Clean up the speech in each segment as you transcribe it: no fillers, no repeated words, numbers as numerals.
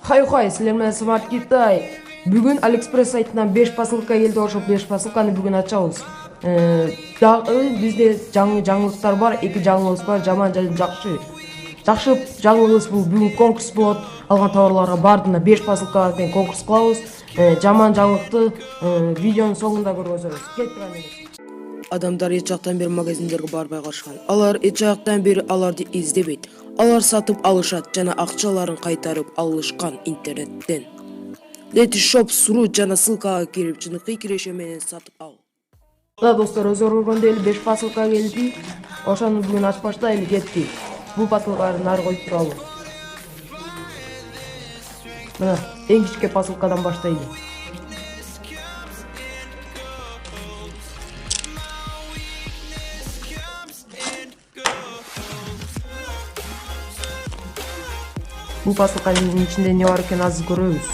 Хай, силер менен Smart Китай. Бүгүн AliExpress сайтынан 5 посылка келди, ошол 5 посылканы бүгүн ачабыз. Дагы бизде жаңылыктар бар, 2 жаңылыгыбыз бар, жаман жана жакшы. Жакшы жаңылыгыбыз бул бүгүн конкурс болот. Алган товарларга бардыгына 5 посылка тең конкурс кылабыз. Жаман жаңылыкты видеонун соңунда көргөзөбүз. Келип турган адамдар эч жактан бери магазиндерге барбай калышкан. Алар эч жактан бери аларды издебейт. Алар сатып алышат жана акчаларын кайтарып алышкан интернеттен. Leti Shop суру жана ссылкага кирип жыныкы киреше менен сатып ал. Достор, өзүңөр көргөндөй эле 5 посылка келди. Ошону бүгүн ачып баштайлы, кетти. Бул посылкаларды нары коюп туралы. Мына эң кичке посылкадан баштайлы. Бул посылканын ичинде эмне бар экенин азыр көрөбүз.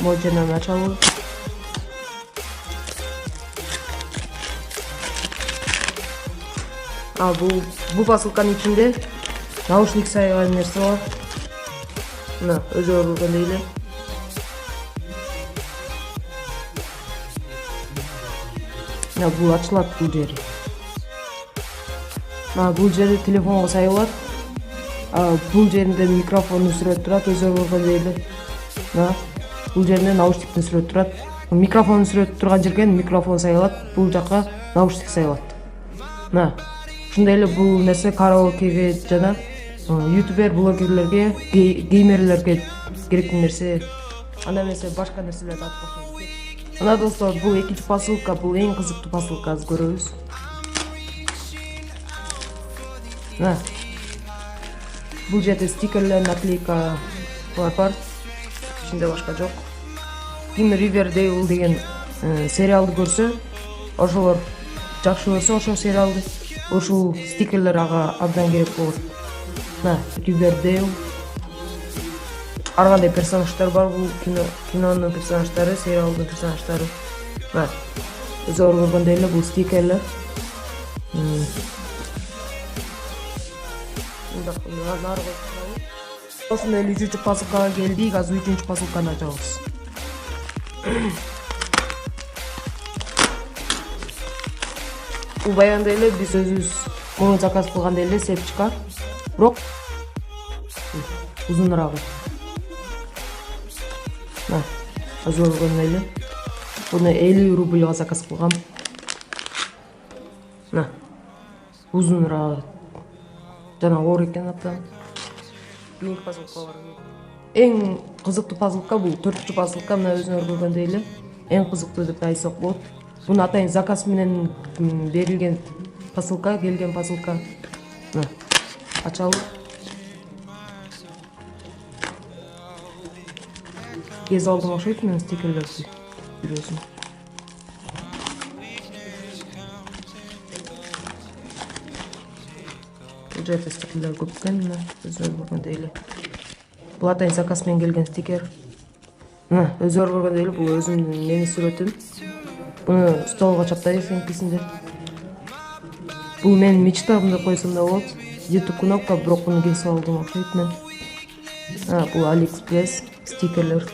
Мөлчөрүнөн ачалы. Бул посылканын ичинде наушник сайган нерсе бар. Мына өзүңөр көргөндөй эле. Мына бул ачылат бул жери. Бул жери телефонго сайылат. Бул жеринде микрофондун сүрөтү турат, өзүңөр көргөндөй эле. Бул жеринде наушниктин сүрөтү турат. Микрофондун сүрөтү турган жерге микрофон сайылат, бул жакка наушник сайылат. Ушундай эле бул нерсе караокеге жана ютубер, блогерлерге, геймерлерге керектүү нерсе. Анда эмесе башка нерселерди атып коюш. Мына достор, бул экинчи посылка, бул эң кызыктуу посылка, азыр көрөбүз. Бул жерде стикерлер, наклейка бар. Ичинде башка жок. Ким Ривердейл деген сериалды көрсө, ошолор жакшы көрсө ошол сериалды, ушул стикерлер ага абдан керек болот. Ривердейл. Ар кандай персонаждар бар, бул кинонун персонаждары, сериалдын персонаждары. Өзүңөр көргөндөй эле бул стикерлер. Осындай эле 3-үчү посылкага келдик, азыр 3-үчү посылканы ачабыз. Бул баягындай эле биз өзүбүз муну заказ кылгандай эле сепчика. Бирок узунурагы. Азыр көргөндөй эле. Буну 50 рубльга заказ кылгам. Узунурагы. Жана оор экен абдан. Кийинки посылка бар. Эң кызыктуу посылка бул 4-чү посылка, мына өзүңөр көргөндөй эле. Эң кызыктуу деп айтсак болот. Буну атайын заказ менен берилген посылка, келген посылка. Ачалы. Кез алдым окшойт мен стикерлерди. Бирөөсүн. Бул жерде стикерлер көп экен, өзүңөр көргөндөй эле. Бул атайын заказ менен келген стикер. Өзүңөр көргөндөй эле, бул өзүмдүн менин сүрөтүм. Буну столго чаптайбыз эңкисинде. Бул менин мечтам деп койсом да болот. YouTube кнопка, бирок буну кесип алдым окшойт мен. Бул AliExpress стикерлер.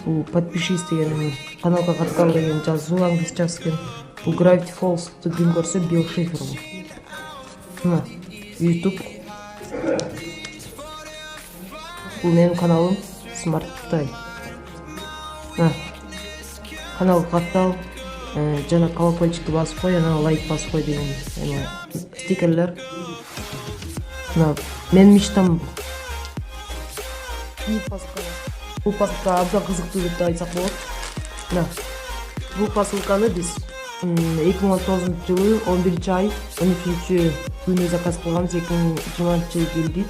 Бул подпишись деген, каналга каткал деген жазуу англисчасы экен. Бул Gravity Falls-ту ким көрсө Билл Шифер бул. YouTube. Бул менин каналым Smart Китай. Каналга каттал, жана колокольчикти басып кой, жана лайк басып кой деген стикерлер. Менин мечтам бул. Бул посылка абдан кызыктуу деп айтсак болот. Бул посылканы биз 2019-жылы 11-ай 13-күнү заказ кылганбыз, 2020-жылы келди.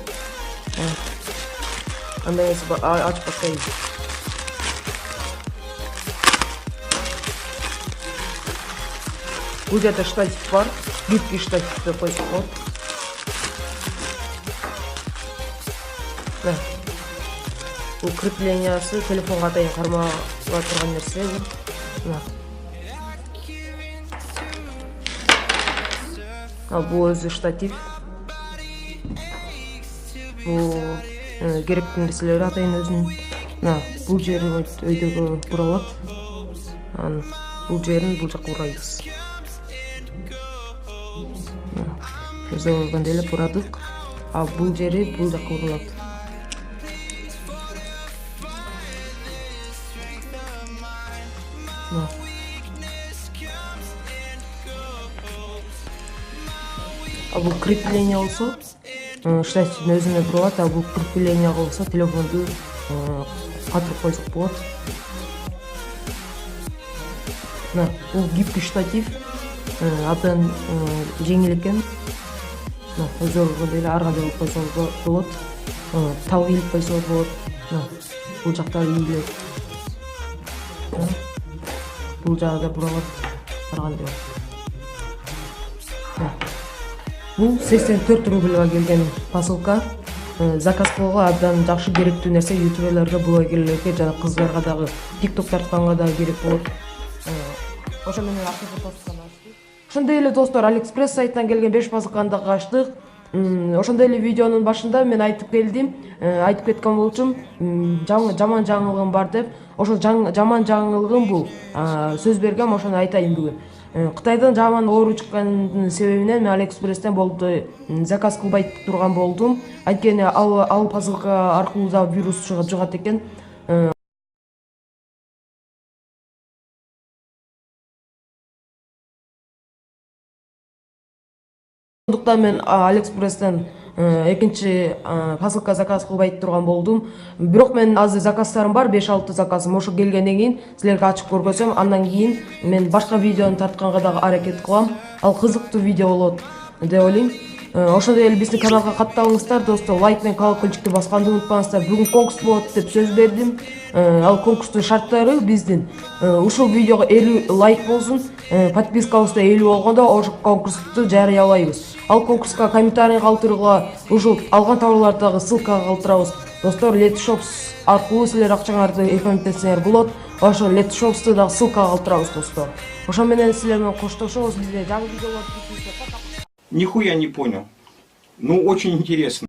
Андай эмесе ачып баштайбыз. Бул жерде штатив бар, гибкий штатив деп койсок болот. Бул креплениясы телефонго атайын кармага турган нерсе. Бул өзү штатив. Бул керектүү нерселерди атайын өзүнүн. Мына бул жери өйдөгө буралат. Анан бул жерин бул жакка бурайбыз. Көзө көргөндөй эле бурадык. А бул жери бул жакка бурулат. А бул крепление болсо, штативдин өзүнө бурулат, а бул крепление болсо телефонду катырып койсок болот. Мына бул гибкий штатив, абдан жеңил экен. Мына өзү көргөндөй эле арга жолуп койсоңуз болот. Тал ийилип койсоңуз болот. Мына бул жакта ийилет. Бул жагы да буралат, карагандай. Бул 84 рубльга келген посылка. Заказ кылууга абдан жакшы керектүү нерсе. Ютуберлерге, блогерлерге жана кыздарга дагы, TikTok тартканга дагы керек болот. Ошо менен акыркы посылканы ачтык. Ошондой эле достор, AliExpress сайтынан келген 5 посылканы дагы ачтык. Ошондой эле видеонун башында мен айтып кеткен болчумун, жаман жаңылыгым бар деп. Ошол жаман жаңылыгым бул. Сөз бергем, ошону айтайын бүгүн. Кытайдан жаман оору чыккандын себебинен мен AliExpress'тен болду заказ кылбай турган болдум. Анткени ал посылка аркылуу да вирус жугат экен. Ошондуктан мен AliExpress'тен экинчи посылка заказ кылбай турган болдум. Бирок мен азыр заказдарым бар, 5-6 заказым. Ошо келгенден кийин силерге ачып көргөзөм. Андан кийин мен башка видеону тартканга дагы аракет кылам. Ал кызыктуу видео болот деп ойлойм. Ошондой эле биздин каналга катталыңыздар, достор. Лайк менен колокольчикти басканды унутпаңыздар. Бүгүн конкурс болот деп сөз бердим. Ал конкурстун шарттары биздин ушул видеого 50 лайк болсун, подпискабызда 50 болгондо ошол конкурсту жарыялайбыз. Ал конкурска комментарий калтырууга, ушул алган товарлардагы ссылкага калтырабыз. Достор, Letyshops аркылуу силер акчаңарды экономдотсоңор болот. Ошо Letysshops'ты дагы ссылкага калтырабыз, достор. Ошо менен силер менен коштошобуз. Бизде жаңы видеолор. Нихуя не понял. Ну, очень интересно.